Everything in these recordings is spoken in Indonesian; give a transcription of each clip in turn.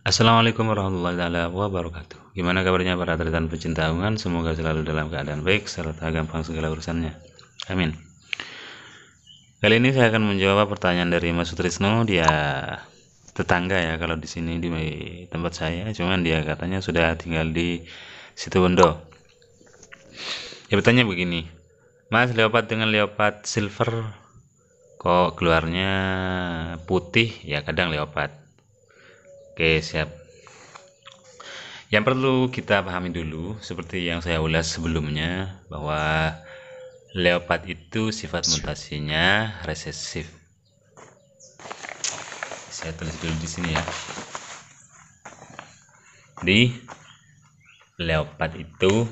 Assalamualaikum warahmatullahi wabarakatuh. Gimana kabarnya para atlet dan pecinta hewan? Semoga selalu dalam keadaan baik serta gampang segala urusannya. Amin. Kali ini saya akan menjawab pertanyaan dari Mas Sutrisno. Dia tetangga ya kalau di sini di tempat saya, cuman dia katanya sudah tinggal di Situbondo. Dia bertanya begini, Mas, leopard dengan leopard silver kok keluarnya putih? Ya kadang leopard. Oke, siap. Yang perlu kita pahami dulu, seperti yang saya ulas sebelumnya, bahwa leopard itu sifat mutasinya resesif. Saya tulis dulu di sini ya. Di leopard itu,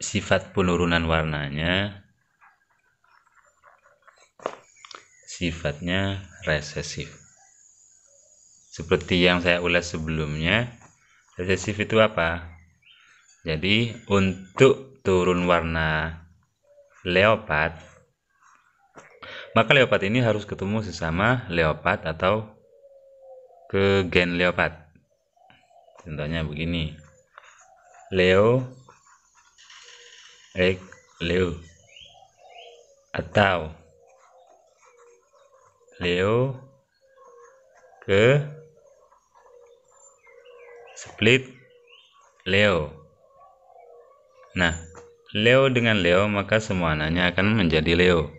sifat penurunan warnanya sifatnya resesif. Seperti yang saya ulas sebelumnya, resesif itu apa? Jadi untuk turun warna leopard, maka leopard ini harus ketemu sesama leopard atau ke gen leopard. Contohnya begini, Leo atau Leo ke split Leo. Nah, Leo dengan Leo maka semua anaknya akan menjadi Leo.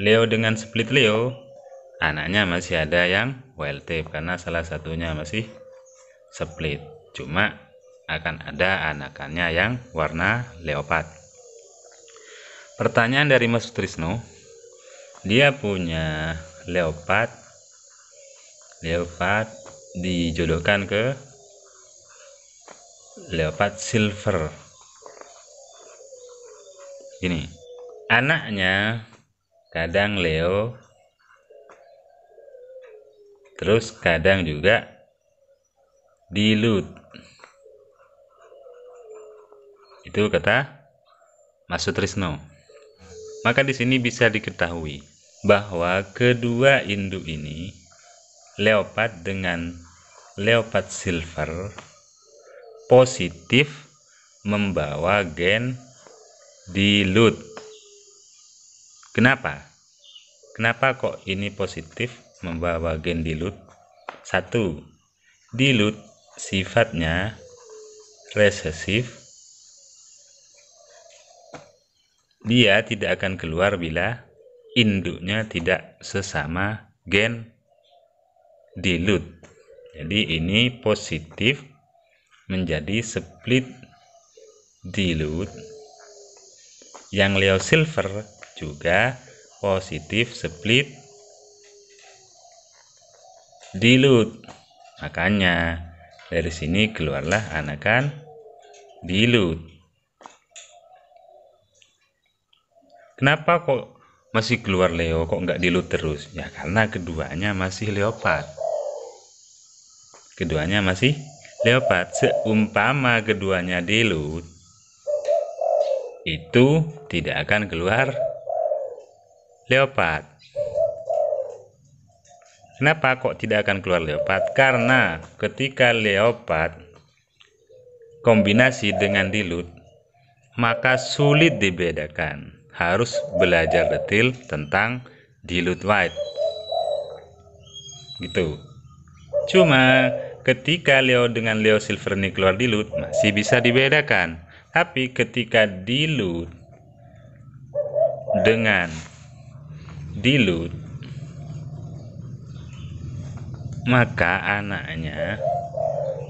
Leo dengan split Leo, anaknya masih ada yang wild type karena salah satunya masih split. Cuma akan ada anakannya yang warna leopard. Pertanyaan dari Mas Sutrisno, dia punya leopard dijodohkan ke leopard silver. Ini anaknya kadang Leo, terus kadang juga dilute. Itu kata Mas Sutrisno. Maka di sini bisa diketahui bahwa kedua induk ini, leopard dengan leopard silver, positif membawa gen dilute. Kenapa kok ini positif membawa gen dilute? Satu, dilute sifatnya resesif. Dia tidak akan keluar bila induknya tidak sesama gen dilute. Jadi ini positif menjadi split dilute. Yang Leo silver juga positif split dilute. Makanya dari sini keluarlah anakan dilute. Kenapa kok masih keluar Leo, kok nggak dilute terus? Ya karena keduanya masih leopard. Seumpama keduanya dilute, itu tidak akan keluar leopard. Kenapa kok tidak akan keluar leopard? Karena ketika leopard kombinasi dengan dilute, maka sulit dibedakan. Harus belajar detail tentang dilute white. Gitu. Cuma ketika Leo dengan Leo silver ini keluar dilute, masih bisa dibedakan. Tapi ketika dilute dengan dilute, maka anaknya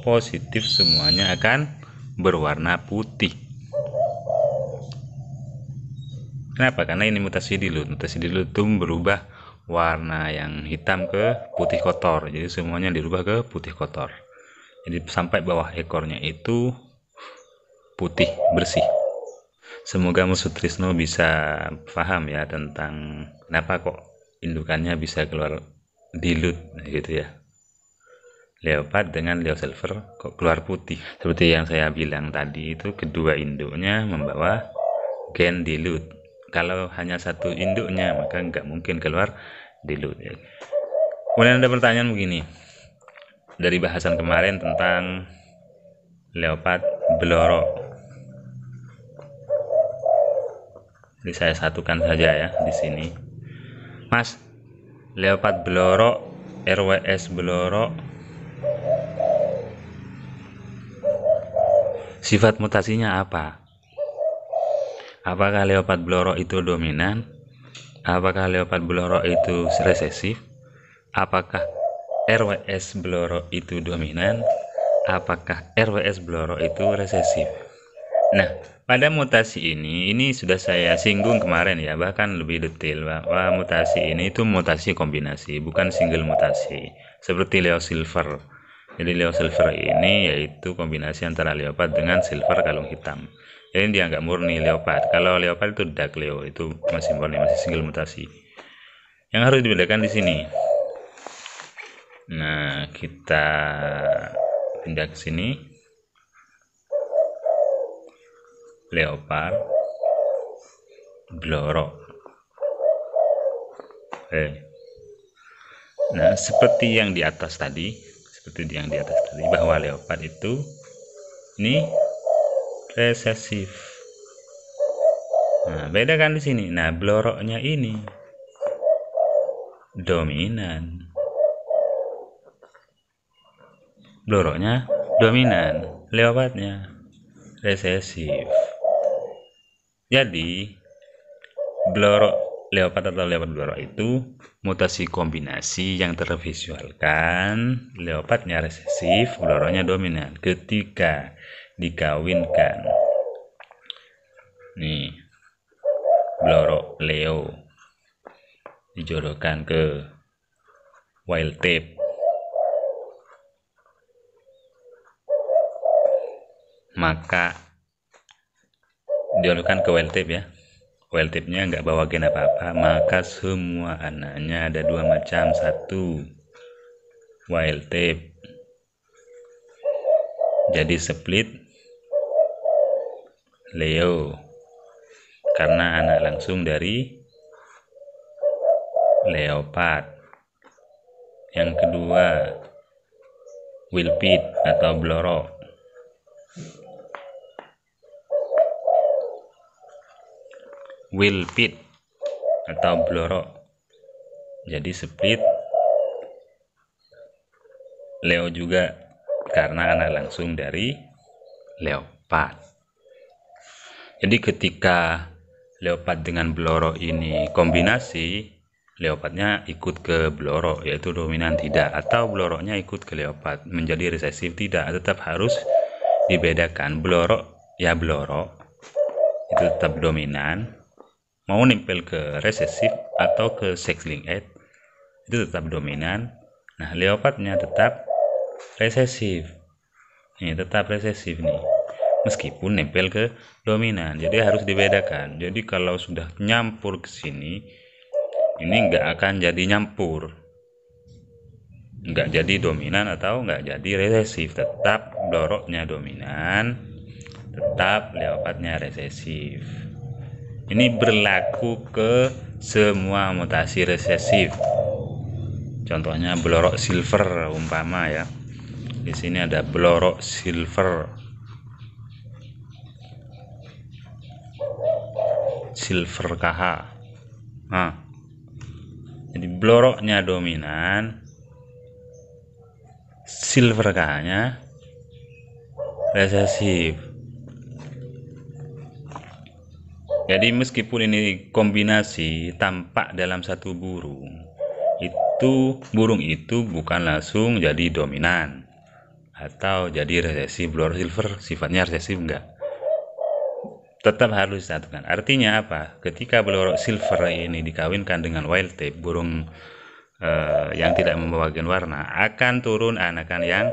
positif semuanya akan berwarna putih. Kenapa? Karena ini mutasi dilute. Mutasi dilute itu berubah warna yang hitam ke putih kotor. Jadi semuanya dirubah ke putih kotor. Jadi sampai bawah ekornya itu putih bersih. Semoga Mas Sutrisno bisa paham ya tentang kenapa kok indukannya bisa keluar dilute gitu ya. Leopard dengan Leo silver kok keluar putih. Seperti yang saya bilang tadi, itu kedua induknya membawa gen dilute. Kalau hanya satu induknya maka nggak mungkin keluar dilute. Kemudian ada pertanyaan begini, dari bahasan kemarin tentang leopard bloro. Jadi saya satukan saja ya di sini. Mas, leopard bloro, RWS bloro, sifat mutasinya apa? Apakah leopard bloro itu dominan? Apakah leopard bloro itu resesif? Apakah RWS bloro itu dominan? Apakah RWS bloro itu resesif? Nah, pada mutasi ini sudah saya singgung kemarin ya, bahkan lebih detail bahwa mutasi ini itu mutasi kombinasi, bukan single mutasi. Seperti Leo Silver. Jadi Leo Silver ini yaitu kombinasi antara leopard dengan silver kalung hitam. Jadi dia nggak murni leopard. Kalau leopard itu dark Leo, itu masih murni, masih single mutasi. Yang harus dibedakan di sini. Nah, kita pindah ke sini. Leopard bloro. Nah, seperti yang di atas tadi, bahwa leopard itu ini resesif. Nah, beda kan di sini. Nah, bloroknya ini dominan. Bloroknya dominan, leopardnya resesif. Jadi leopard atau leopard bloro itu mutasi kombinasi yang tervisualkan leopardnya resesif, bloronya dominan ketika dikawinkan. Nih, bloro Leo dijodohkan ke wild tape, maka dijodohkan ke wild tape ya. Wild tape-nya nggak bawa gen apa-apa, maka semua anaknya ada dua macam. Satu, wild tape, jadi split Leo karena anak langsung dari leopard. Yang kedua, Wilpid atau bloro, Wilpid atau bloro, jadi split Leo juga karena anak langsung dari leopard. Jadi ketika leopard dengan bloro ini kombinasi, leopardnya ikut ke bloro yaitu dominan tidak, atau bloronya ikut ke leopard menjadi resesif tidak, tetap harus dibedakan. Bloro ya bloro itu tetap dominan, mau nempel ke resesif atau ke sex linked itu tetap dominan. Nah, leopardnya tetap resesif. Ini tetap resesif nih, meskipun nempel ke dominan. Jadi harus dibedakan. Jadi kalau sudah nyampur ke sini, ini nggak akan jadi nyampur, nggak jadi dominan atau nggak jadi resesif. Tetap bloroknya dominan, tetap leopardnya resesif. Ini berlaku ke semua mutasi resesif. Contohnya blorok silver umpama ya. Di sini ada blorok silver. Silver KH. Nah, jadi bloroknya dominan, silver KH-nya resesif. Jadi meskipun ini kombinasi tampak dalam satu burung itu bukan langsung jadi dominan atau jadi resesif. Bloro silver sifatnya resesif enggak, tetap harus disatukan. Artinya apa? Ketika bloro silver ini dikawinkan dengan wild tape, burung yang tidak membawa gen warna, akan turun anakan yang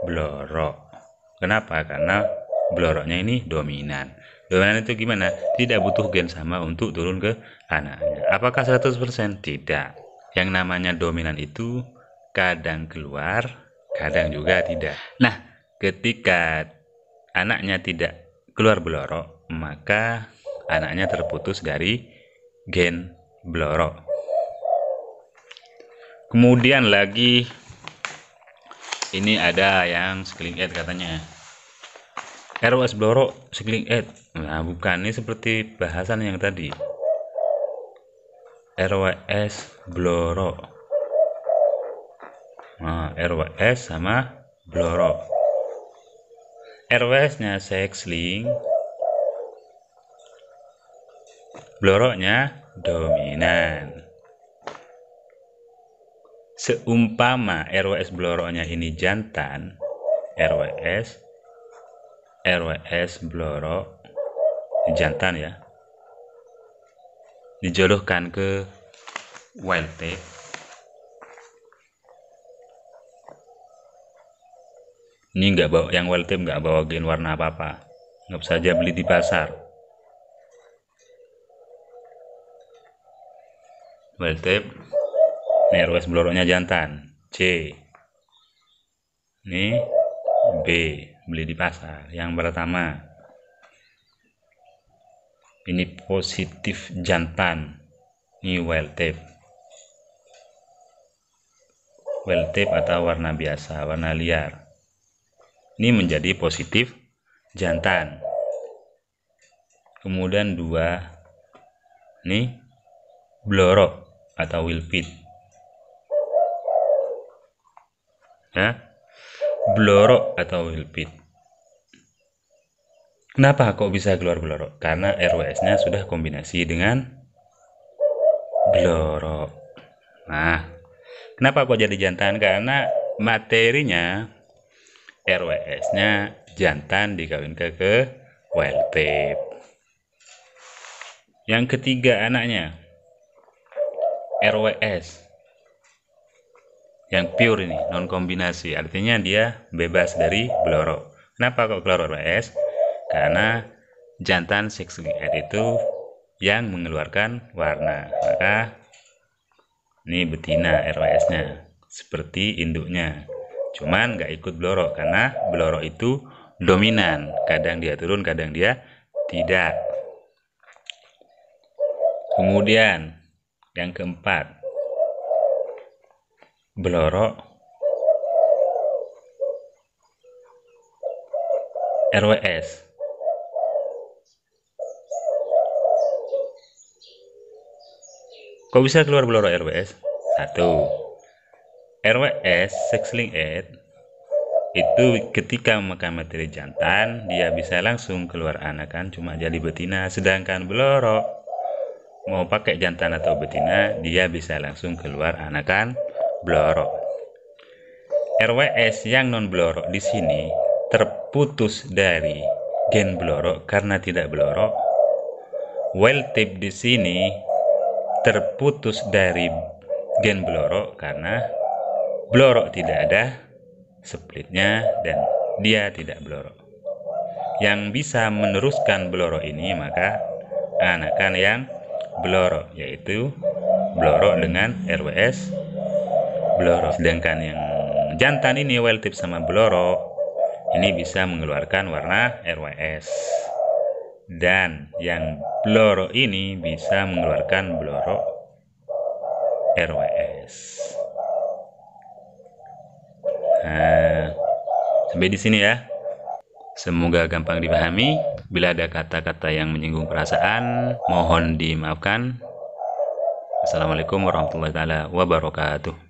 bloro. Kenapa? Karena bloroknya ini dominan. Dominan itu gimana? Tidak butuh gen sama untuk turun ke anaknya. Apakah 100%? Tidak. Yang namanya dominan itu kadang keluar, kadang juga tidak. Nah, ketika anaknya tidak keluar bloro, maka anaknya terputus dari gen bloro. Kemudian lagi ini ada yang sekling add katanya. ROS bloro sekling add. Nah, bukan, ini seperti bahasan yang tadi. RWS bloro. Nah, RWS sama bloro. RWS-nya seksling, bloro-nya dominan. Seumpama RWS bloro-nya ini jantan, RWS bloro jantan ya, dijodohkan ke wild type, ini nggak bawa, yang wild type nggak bawa gen warna apa-apa, nggak saja beli di pasar. Wild type, ini RWS bloro-nya jantan, C, ini B, beli di pasar. Yang pertama, ini positif jantan, ini wild type. Wild type atau warna biasa, warna liar. Ini menjadi positif jantan. Kemudian 2, ini bloro atau wilpit. Ya, bloro atau wilpit. Kenapa kok bisa keluar bloro? Karena RWS-nya sudah kombinasi dengan bloro. Nah, kenapa kok jadi jantan? Karena materinya RWS-nya jantan dikawinkan ke wild type. Yang ketiga anaknya RWS yang pure, ini non kombinasi, artinya dia bebas dari bloro. Kenapa kok keluar RWS? Karena jantan seksling add itu yang mengeluarkan warna, maka ini betina RWS-nya seperti induknya, cuman nggak ikut bloro karena bloro itu dominan, kadang dia turun kadang dia tidak. Kemudian yang keempat, bloro RWS. Kok bisa keluar bloro RWS? 1, RWS seksling add itu ketika memakan materi jantan dia bisa langsung keluar anakan, cuma jadi betina. Sedangkan bloro mau pakai jantan atau betina dia bisa langsung keluar anakan bloro. RWS yang non bloro di sini terputus dari gen bloro karena tidak bloro. Wild type di sini terputus dari gen bloro karena bloro tidak ada splitnya dan dia tidak bloro. Yang bisa meneruskan bloro ini maka anakan yang bloro, yaitu bloro dengan RWS bloro. Sedangkan yang jantan ini wild type sama bloro ini bisa mengeluarkan warna RWS, dan yang bloro ini bisa mengeluarkan bloro RWS. Nah, sampai di sini ya. Semoga gampang dipahami. Bila ada kata-kata yang menyinggung perasaan, mohon dimaafkan. Assalamualaikum warahmatullahi wabarakatuh.